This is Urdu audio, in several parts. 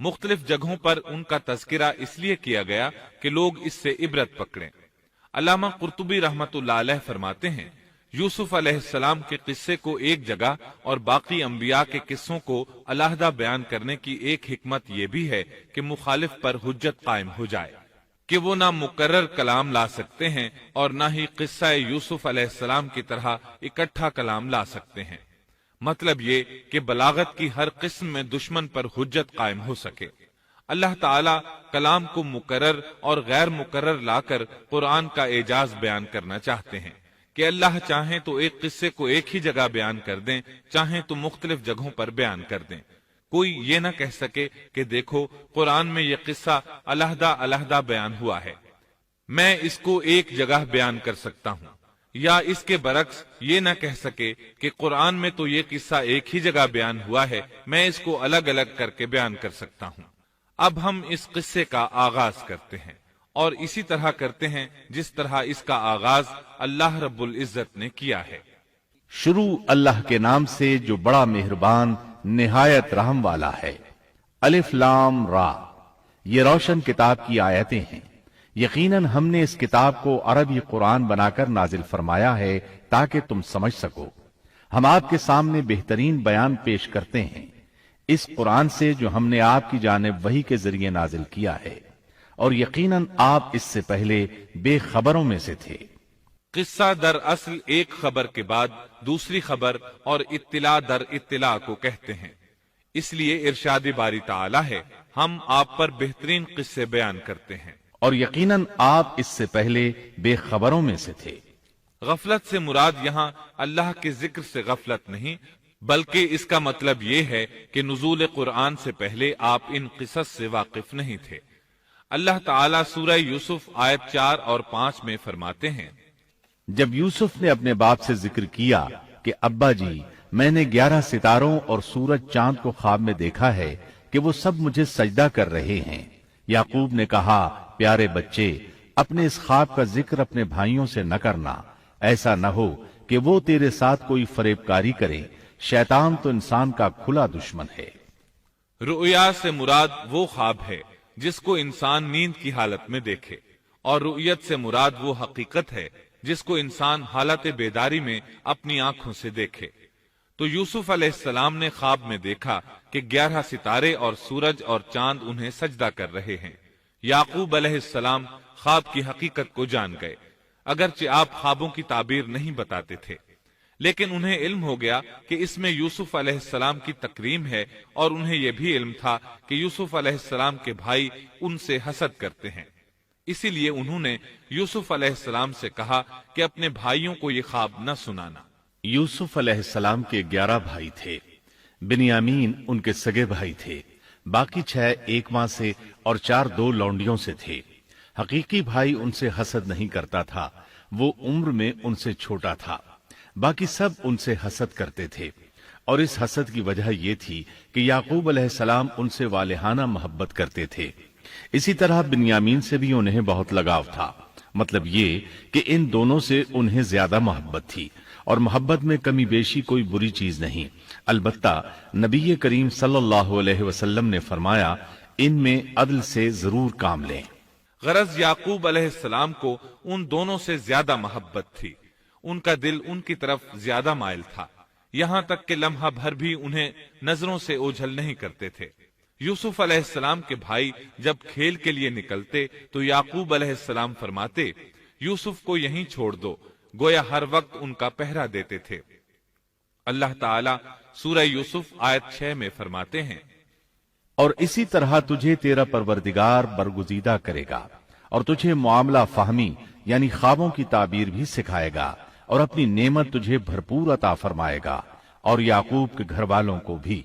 مختلف جگہوں پر ان کا تذکرہ اس لیے کیا گیا کہ لوگ اس سے عبرت پکڑیں۔ علامہ قرطبی رحمت اللہ علیہ فرماتے ہیں، یوسف علیہ السلام کے قصے کو ایک جگہ اور باقی انبیاء کے قصوں کو علیحدہ بیان کرنے کی ایک حکمت یہ بھی ہے کہ مخالف پر حجت قائم ہو جائے کہ وہ نہ مکرر کلام لا سکتے ہیں اور نہ ہی قصہ یوسف علیہ السلام کی طرح اکٹھا کلام لا سکتے ہیں۔ مطلب یہ کہ بلاغت کی ہر قسم میں دشمن پر حجت قائم ہو سکے۔ اللہ تعالی کلام کو مکرر اور غیر مکرر لا کر قرآن کا اعجاز بیان کرنا چاہتے ہیں کہ اللہ چاہیں تو ایک قصے کو ایک ہی جگہ بیان کر دیں، چاہیں تو مختلف جگہوں پر بیان کر دیں۔ کوئی یہ نہ کہہ سکے کہ دیکھو قرآن میں یہ قصہ علیحدہ علیحدہ بیان ہوا ہے، میں اس کو ایک جگہ بیان کر سکتا ہوں، یا اس کے برعکس یہ نہ کہہ سکے کہ قرآن میں تو یہ قصہ ایک ہی جگہ بیان ہوا ہے، میں اس کو الگ الگ کر کے بیان کر سکتا ہوں۔ اب ہم اس قصے کا آغاز کرتے ہیں اور اسی طرح کرتے ہیں جس طرح اس کا آغاز اللہ رب العزت نے کیا ہے۔ شروع اللہ کے نام سے جو بڑا مہربان نہایت رحم والا ہے۔ الف لام را، یہ روشن کتاب کی آیتیں ہیں۔ یقیناً ہم نے اس کتاب کو عربی قرآن بنا کر نازل فرمایا ہے تاکہ تم سمجھ سکو۔ ہم آپ کے سامنے بہترین بیان پیش کرتے ہیں اس قرآن سے جو ہم نے آپ کی جانب وحی کے ذریعے نازل کیا ہے، اور یقیناً آپ اس سے پہلے بے خبروں میں سے تھے۔ قصہ در اصل ایک خبر کے بعد دوسری خبر اور اطلاع در اطلاع کو کہتے ہیں، اس لیے ارشاد باری تعالی ہے، ہم آپ پر بہترین قصے بیان کرتے ہیں۔ اور یقیناً آپ اس سے پہلے بے خبروں میں سے تھے۔ غفلت سے مراد یہاں اللہ کے ذکر سے غفلت نہیں، بلکہ اس کا مطلب یہ ہے کہ نزول قرآن سے پہلے آپ ان قصص سے واقف نہیں تھے۔ اللہ تعالیٰ سورہ یوسف آیت 4 اور 5 میں فرماتے ہیں، جب یوسف نے اپنے باپ سے ذکر کیا کہ ابا جی، میں نے 11 ستاروں اور سورج چاند کو خواب میں دیکھا ہے کہ وہ سب مجھے سجدہ کر رہے ہیں۔ یعقوب نے کہا، پیارے بچے، اپنے اس خواب کا ذکر اپنے بھائیوں سے نہ کرنا، ایسا نہ ہو کہ وہ تیرے ساتھ کوئی فریب کاری کرے، شیطان تو انسان کا کھلا دشمن ہے۔ رؤیا سے مراد وہ خواب ہے جس کو انسان نیند کی حالت میں دیکھے، اور رؤیت سے مراد وہ حقیقت ہے جس کو انسان حالت بیداری میں اپنی آنکھوں سے دیکھے۔ تو یوسف علیہ السلام نے خواب میں دیکھا کہ 11 ستارے اور سورج اور چاند انہیں سجدہ کر رہے ہیں۔ یعقوب علیہ السلام خواب کی حقیقت کو جان گئے، اگرچہ آپ خوابوں کی تعبیر نہیں بتاتے تھے، لیکن انہیں علم ہو گیا کہ اس میں یوسف علیہ السلام کی تکریم ہے، اور انہیں یہ بھی علم تھا کہ یوسف علیہ السلام کے بھائی ان سے حسد کرتے ہیں۔ اسی لیے انہوں نے یوسف علیہ السلام سے کہا کہ اپنے بھائیوں کو یہ خواب نہ سنانا۔ یوسف علیہ السلام کے 11 بھائی تھے۔ بنیامین ان کے سگے بھائی تھے، باقی 6 ایک ماں سے اور 4 2 لونڈیوں سے تھے۔ حقیقی بھائی ان سے حسد نہیں کرتا تھا، وہ عمر میں ان سے چھوٹا تھا، باقی سب ان سے حسد کرتے تھے، اور اس حسد کی وجہ یہ تھی کہ یعقوب علیہ السلام ان سے والہانہ محبت کرتے تھے۔ اسی طرح بنیامین سے بھی انہیں بہت لگاؤ تھا، مطلب یہ کہ ان دونوں سے انہیں زیادہ محبت تھی، اور محبت میں کمی بیشی کوئی بری چیز نہیں۔ البتہ نبی کریم صلی اللہ علیہ وسلم نے فرمایا، ان میں عدل سے ضرور کام لیں۔ غرض یعقوب علیہ السلام کو ان دونوں سے زیادہ محبت تھی، ان کا دل ان کی طرف زیادہ مائل تھا، یہاں تک کہ لمحہ بھر بھی انہیں نظروں سے اوجھل نہیں کرتے تھے۔ یوسف علیہ السلام کے بھائی جب کھیل کے لیے نکلتے تو یعقوب علیہ السلام فرماتے، یوسف کو یہیں چھوڑ دو، گویا ہر وقت ان کا پہرا دیتے تھے۔ اللہ تعالیٰ سورہ یوسف آیت 6 میں فرماتے ہیں، اور اسی طرح تجھے تیرا پروردگار برگزیدہ کرے گا، اور تجھے معاملہ فہمی یعنی خوابوں کی تعبیر بھی سکھائے گا، اور اپنی نعمت تجھے بھرپور عطا فرمائے گا، اور یعقوب کے گھر والوں کو بھی،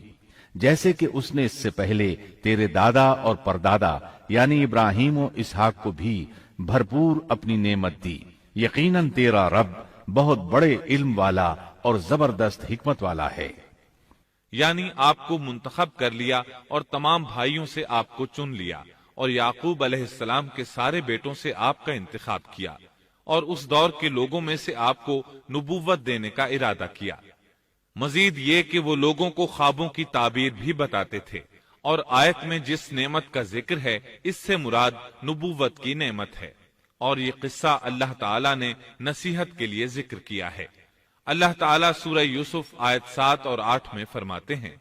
جیسے کہ اس نے اس سے پہلے تیرے دادا اور پردادا یعنی ابراہیم و اسحاق کو بھی بھرپور اپنی نعمت دی۔ یقیناً تیرا رب بہت بڑے علم والا اور زبردست حکمت والا ہے۔ یعنی آپ کو منتخب کر لیا اور تمام بھائیوں سے آپ کو چن لیا، اور یعقوب علیہ السلام کے سارے بیٹوں سے آپ کا انتخاب کیا، اور اس دور کے لوگوں میں سے آپ کو نبوت دینے کا ارادہ کیا۔ مزید یہ کہ وہ لوگوں کو خوابوں کی تعبیر بھی بتاتے تھے، اور آیت میں جس نعمت کا ذکر ہے اس سے مراد نبوت کی نعمت ہے، اور یہ قصہ اللہ تعالیٰ نے نصیحت کے لیے ذکر کیا ہے۔ اللہ تعالیٰ سورہ یوسف آیت 7 اور 8 میں فرماتے ہیں،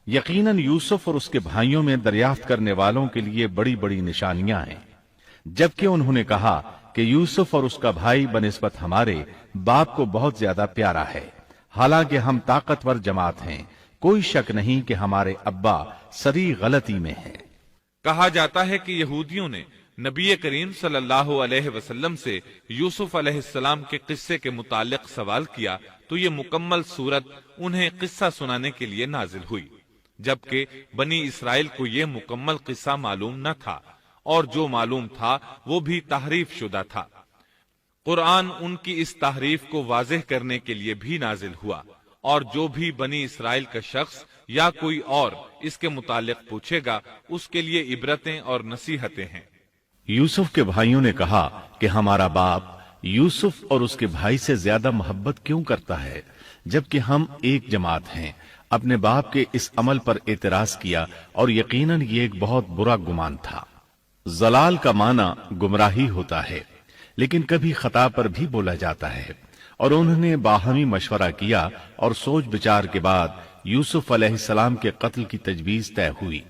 یقیناً یوسف اور اس کے بھائیوں میں دریافت کرنے والوں کے لیے بڑی بڑی نشانیاں ہیں، جبکہ انہوں نے کہا کہ یوسف اور اس کا بھائی بنسبت ہمارے باپ کو بہت زیادہ پیارا ہے، حالانکہ ہم طاقتور جماعت ہیں، کوئی شک نہیں کہ ہمارے ابا سری غلطی میں ہیں۔ کہا جاتا ہے کہ یہودیوں نے نبی کریم صلی اللہ علیہ وسلم سے یوسف علیہ السلام کے قصے کے متعلق سوال کیا تو یہ مکمل سورت انہیں قصہ سنانے کے لیے نازل ہوئی، جبکہ بنی اسرائیل کو یہ مکمل قصہ معلوم نہ تھا، اور جو معلوم تھا وہ بھی تحریف شدہ تھا۔ قرآن ان کی اس تحریف کو واضح کرنے کے لیے بھی نازل ہوا، اور جو بھی بنی اسرائیل کا شخص یا کوئی اور اس کے متعلق پوچھے گا اس کے لیے عبرتیں اور نصیحتیں ہیں۔ یوسف کے بھائیوں نے کہا کہ ہمارا باپ یوسف اور اس کے بھائی سے زیادہ محبت کیوں کرتا ہے، جبکہ ہم ایک جماعت ہیں۔ اپنے باپ کے اس عمل پر اعتراض کیا، اور یقیناً یہ ایک بہت برا گمان تھا۔ ضلال کا معنی گمراہی ہوتا ہے، لیکن کبھی خطا پر بھی بولا جاتا ہے، اور انہوں نے باہمی مشورہ کیا اور سوچ بچار کے بعد یوسف علیہ السلام کے قتل کی تجویز طے ہوئی۔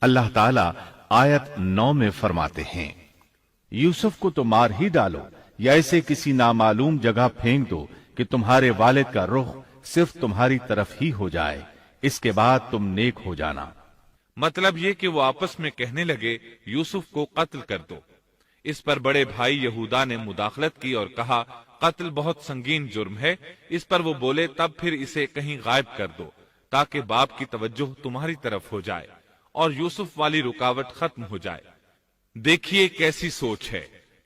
اللہ تعالیٰ آیت 9 میں فرماتے ہیں، یوسف کو تو مار ہی ڈالو یا اسے کسی نامعلوم جگہ پھینک دو کہ تمہارے والد کا رخ صرف تمہاری طرف ہی ہو جائے، اس کے بعد تم نیک ہو جانا۔ مطلب یہ کہ وہ آپس میں کہنے لگے یوسف کو قتل کر دو۔ اس پر بڑے بھائی یہودا نے مداخلت کی اور کہا قتل بہت سنگین جرم ہے، اس پر وہ بولے تب پھر اسے کہیں غائب کر دو تاکہ باپ کی توجہ تمہاری طرف ہو جائے اور یوسف والی رکاوٹ ختم ہو جائے۔ دیکھیے کیسی سوچ ہے،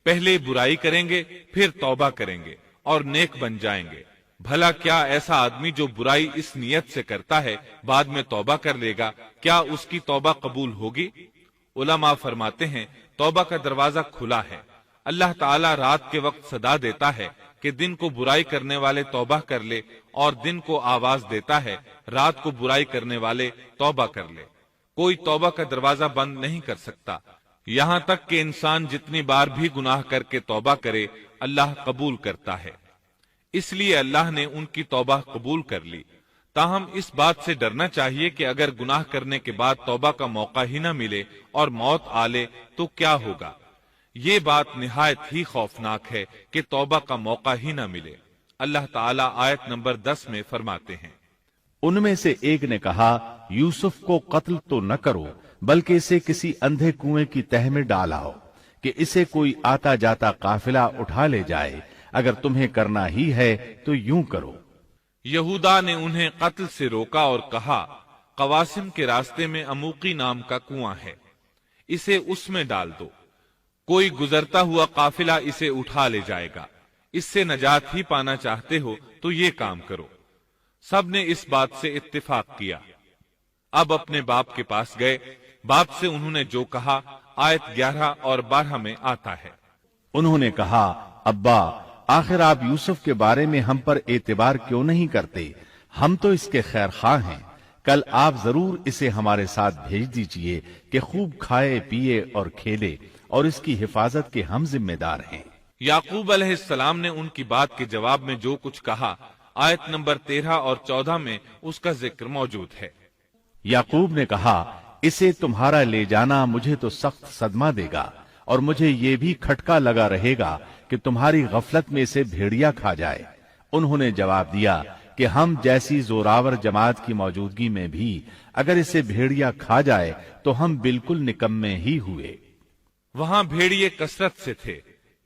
پہلے برائی کریں گے پھر توبہ کریں گے اور نیک بن جائیں گے۔ بھلا کیا ایسا آدمی جو برائی اس نیت سے کرتا ہے بعد میں توبہ کر لے گا، کیا اس کی توبہ قبول ہوگی؟ علماء فرماتے ہیں توبہ کا دروازہ کھلا ہے۔ اللہ تعالیٰ رات کے وقت صدا دیتا ہے کہ دن کو برائی کرنے والے توبہ کر لے، اور دن کو آواز دیتا ہے رات کو برائی کرنے والے توبہ کر لے۔ کوئی توبہ کا دروازہ بند نہیں کر سکتا، یہاں تک کہ انسان جتنی بار بھی گناہ کر کے توبہ کرے اللہ قبول کرتا ہے۔ اس لیے اللہ نے ان کی توبہ قبول کر لی۔ تاہم اس بات سے ڈرنا چاہیے کہ اگر گناہ کرنے کے بعد توبہ کا موقع ہی نہ ملے اور موت آ لے تو کیا ہوگا؟ یہ بات نہایت ہی خوفناک ہے کہ توبہ کا موقع ہی نہ ملے۔ اللہ تعالیٰ آیت نمبر 10 میں فرماتے ہیں، ان میں سے ایک نے کہا یوسف کو قتل تو نہ کرو بلکہ اسے کسی اندھے کنویں کی تہ میں ڈالاؤ کہ اسے کوئی آتا جاتا قافلہ اٹھا لے جائے، اگر تمہیں کرنا ہی ہے تو یوں کرو۔ یہودا نے انہیں قتل سے روکا اور کہا قواسم کے راستے میں اموقی نام کا کنواں ہے، اسے اس میں ڈال دو، کوئی گزرتا ہوا قافلہ اسے اٹھا لے جائے گا، اس سے نجات ہی پانا چاہتے ہو تو یہ کام کرو۔ سب نے اس بات سے اتفاق کیا۔ اب اپنے باپ کے پاس گئے، باپ سے انہوں نے جو کہا آیت 11 اور 12 میں آتا ہے، انہوں نے کہا ابا آخر آپ یوسف کے بارے میں ہم پر اعتبار کیوں نہیں کرتے؟ ہم تو اس کے خیر خواہ ہیں، کل آپ ضرور اسے ہمارے ساتھ بھیج دیجئے کہ خوب کھائے پیے اور کھیلے، اور اس کی حفاظت کے ہم ذمہ دار ہیں۔ یعقوب علیہ السلام نے ان کی بات کے جواب میں جو کچھ کہا آیت نمبر 13 اور 14 میں اس کا ذکر موجود ہے۔ یعقوب نے کہا اسے تمہارا لے جانا مجھے تو سخت صدمہ دے گا، اور مجھے یہ بھی کھٹکا لگا رہے گا کہ تمہاری غفلت میں اسے بھیڑیا کھا جائے۔ انہوں نے جواب دیا کہ ہم جیسی زوراور جماعت کی موجودگی میں بھی اگر اسے بھیڑیا کھا جائے تو ہم بالکل نکمے ہی ہوئے۔ وہاں بھیڑیے کثرت سے تھے،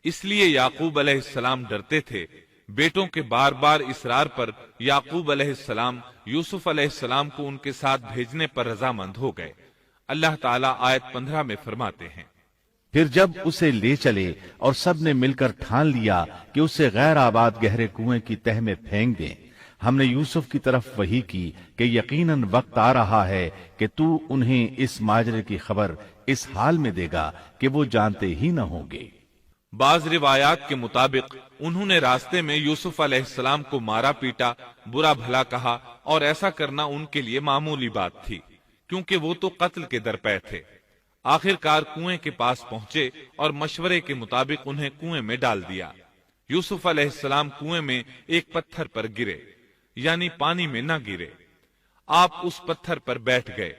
اس لیے یعقوب علیہ السلام ڈرتے تھے۔ بیٹوں کے بار بار اصرار پر یعقوب علیہ السلام یوسف علیہ السلام کو ان کے ساتھ بھیجنے پر رضامند ہو گئے۔ اللہ تعالیٰ آیت 15 میں فرماتے ہیں، پھر جب اسے لے چلے اور سب نے مل کر ٹھان لیا کہ اسے غیر آباد گہرے کنویں کی تہ میں پھینک دیں، ہم نے یوسف کی طرف وحی کی کہ یقیناً وقت آ رہا ہے کہ تو انہیں اس ماجرے کی خبر اس حال میں دے گا کہ وہ جانتے ہی نہ ہوں گے۔ بعض روایات کے مطابق انہوں نے راستے میں یوسف علیہ السلام کو مارا پیٹا، برا بھلا کہا، اور ایسا کرنا ان کے لیے معمولی بات تھی، کیونکہ وہ تو قتل کے درپے تھے۔ آخر کار کنویں کے پاس پہنچے اور مشورے کے مطابق انہیں کنویں میں ڈال دیا۔ یوسف علیہ السلام کنویں میں ایک پتھر پر گرے، یعنی پانی میں نہ گرے۔ آپ اس پتھر پر بیٹھ گئے۔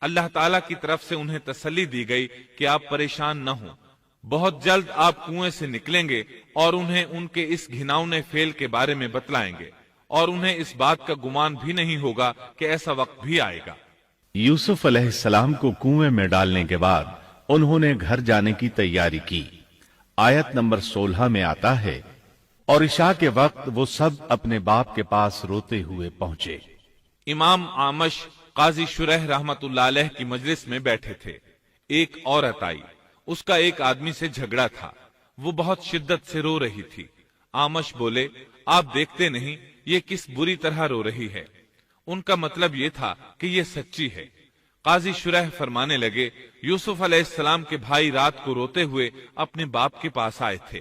اللہ تعالیٰ کی طرف سے انہیں تسلی دی گئی کہ آپ پریشان نہ ہوں، بہت جلد آپ کنویں سے نکلیں گے اور انہیں ان کے اس گھناؤنے فعل کے بارے میں بتلائیں گے، اور انہیں اس بات کا گمان بھی نہیں ہوگا کہ ایسا وقت بھی آئے گا۔ یوسف علیہ السلام کو کنویں میں ڈالنے کے بعد انہوں نے گھر جانے کی تیاری کی۔ آیت نمبر 16 میں آتا ہے، اور عشاء کے وقت وہ سب اپنے باپ کے پاس روتے ہوئے پہنچے۔ امام عامش قاضی شرح رحمت اللہ علیہ کی مجلس میں بیٹھے تھے۔ ایک عورت آئی، اس کا ایک آدمی سے جھگڑا تھا، وہ بہت شدت سے رو رہی تھی۔ عامش بولے، آپ دیکھتے نہیں یہ کس بری طرح رو رہی ہے؟ ان کا مطلب یہ تھا کہ یہ سچی ہے۔ قاضی شرح فرمانے لگے، یوسف علیہ السلام کے بھائی رات کو روتے ہوئے اپنے باپ کے پاس آئے تھے،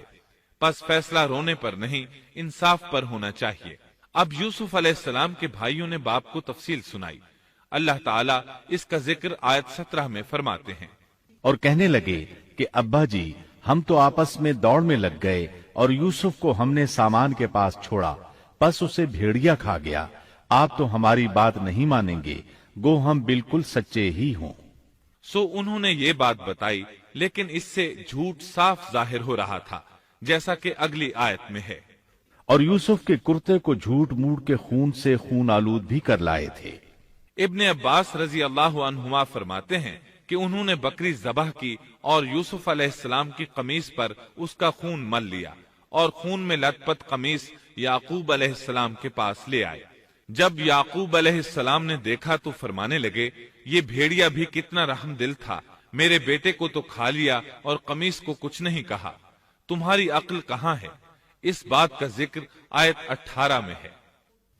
پس فیصلہ رونے پر نہیں انصاف پر ہونا چاہیے۔ اب یوسف علیہ السلام کے بھائیوں نے باپ کو تفصیل سنائی۔ اللہ تعالیٰ اس کا ذکر آیت 17 میں فرماتے ہیں، اور کہنے لگے کہ ابا جی، ہم تو آپس میں دوڑ میں لگ گئے اور یوسف کو ہم نے سامان کے پاس چھوڑا، پس اسے بھیڑیا کھا گیا۔ آپ تو ہماری بات نہیں مانیں گے، گو ہم بالکل سچے ہی ہوں۔ سو انہوں نے یہ بات بتائی، لیکن اس سے جھوٹ صاف ظاہر ہو رہا تھا، جیسا کہ اگلی آیت میں ہے۔ اور یوسف کے کرتے کو جھوٹ موڑ کے خون سے خون آلود بھی کر لائے تھے۔ ابن عباس رضی اللہ عنہما فرماتے ہیں کہ انہوں نے بکری ذبح کی اور یوسف علیہ السلام کی قمیص پر اس کا خون مل لیا، اور خون میں لت پت قمیص یعقوب علیہ السلام کے پاس لے آئے۔ جب یعقوب علیہ السلام نے دیکھا تو فرمانے لگے، یہ بھیڑیا بھی کتنا رحم دل تھا، میرے بیٹے کو تو کھا لیا اور قمیص کو کچھ نہیں کہا، تمہاری عقل کہاں ہے؟ اس بات کا ذکر آیت 18 میں ہے۔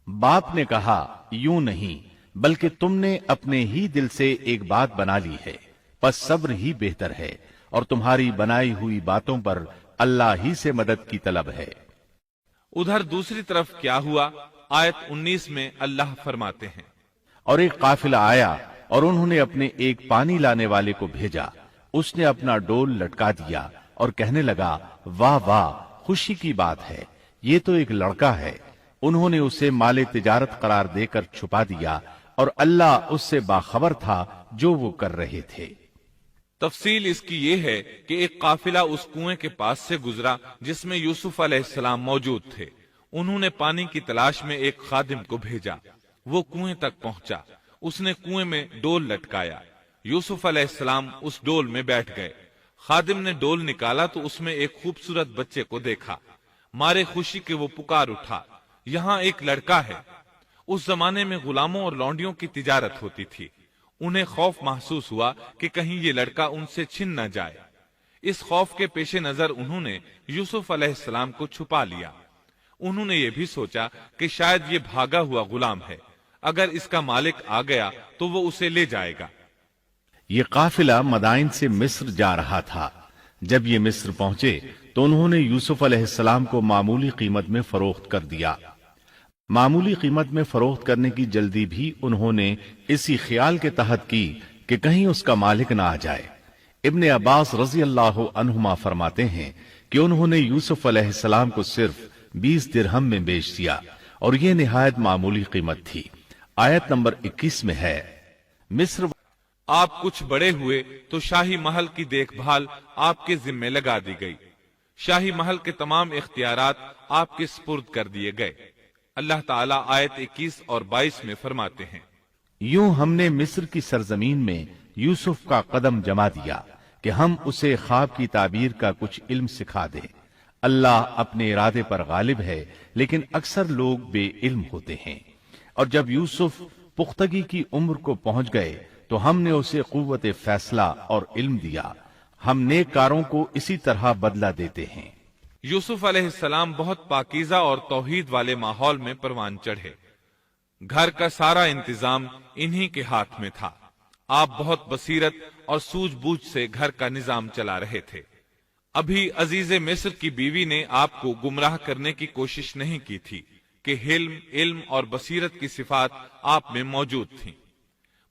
باپ نے کہا، یوں نہیں، بلکہ تم نے اپنے ہی دل سے ایک بات بنا لی ہے، پس صبر ہی بہتر ہے، اور تمہاری بنائی ہوئی باتوں پر اللہ ہی سے مدد کی طلب ہے۔ ادھر دوسری طرف کیا ہوا؟ آیت 19 میں اللہ فرماتے ہیں، اور ایک قافلہ آیا اور انہوں نے اپنے ایک پانی لانے والے کو بھیجا، اس نے اپنا ڈول لٹکا دیا اور کہنے لگا، واہ واہ، خوشی کی بات ہے، یہ تو ایک لڑکا ہے۔ انہوں نے اسے مال تجارت قرار دے کر چھپا دیا، اور اللہ اس سے باخبر تھا جو وہ کر رہے تھے۔ تفصیل اس کی یہ ہے کہ ایک قافلہ اس کنویں کے پاس سے گزرا جس میں یوسف علیہ السلام موجود تھے۔ انہوں نے پانی کی تلاش میں ایک خادم کو بھیجا، وہ کنویں تک پہنچا، اس نے کنویں میں ڈول لٹکایا، یوسف علیہ السلام اس ڈول میں بیٹھ گئے۔ خادم نے ڈول نکالا تو اس میں ایک خوبصورت بچے کو دیکھا، مارے خوشی کے وہ پکار اٹھا، یہاں ایک لڑکا ہے۔ اس زمانے میں غلاموں اور لونڈیوں کی تجارت ہوتی تھی، انہیں خوف محسوس ہوا کہ کہیں یہ لڑکا ان سے چھن نہ جائے۔ اس خوف کے پیش نظر انہوں نے یوسف علیہ السلام کو چھپا لیا۔ انہوں نے یہ بھی سوچا کہ شاید یہ بھاگا ہوا غلام ہے، اگر اس کا مالک آ گیا تو وہ اسے لے جائے گا۔ یہ قافلہ مدائن سے مصر جا رہا تھا۔ جب یہ مصر پہنچے تو انہوں نے یوسف علیہ السلام کو معمولی قیمت میں فروخت کر دیا۔ معمولی قیمت میں فروخت کرنے کی جلدی بھی انہوں نے اسی خیال کے تحت کی کہ کہیں اس کا مالک نہ آ جائے۔ ابن عباس رضی اللہ عنہما فرماتے ہیں کہ انہوں نے یوسف علیہ السلام کو صرف 20 درہم میں بیچ دیا، اور یہ نہایت معمولی قیمت تھی۔ آیت نمبر 21 میں ہے، مصر آپ کچھ بڑے ہوئے تو شاہی محل کی دیکھ بھال آپ کے ذمے لگا دی گئی، شاہی محل کے تمام اختیارات آپ کے سپرد کر دیے گئے۔ اللہ تعالیٰ آیت 21 اور 22 میں فرماتے ہیں، یوں ہم نے مصر کی سرزمین میں یوسف کا قدم جما دیا کہ ہم اسے خواب کی تعبیر کا کچھ علم سکھا دیں۔ اللہ اپنے ارادے پر غالب ہے، لیکن اکثر لوگ بے علم ہوتے ہیں۔ اور جب یوسف پختگی کی عمر کو پہنچ گئے تو ہم نے اسے قوت فیصلہ اور علم دیا۔ ہم نیک کاروں کو اسی طرح بدلہ دیتے ہیں۔ یوسف علیہ السلام بہت پاکیزہ اور توحید والے ماحول میں پروان چڑھے۔ گھر کا سارا انتظام انہی کے ہاتھ میں تھا۔ آپ بہت بصیرت اور سوجھ بوجھ سے گھر کا نظام چلا رہے تھے۔ ابھی عزیز مصر کی بیوی نے آپ کو گمراہ کرنے کی کوشش نہیں کی تھی کہ حلم، علم اور بصیرت کی صفات آپ میں موجود تھیں۔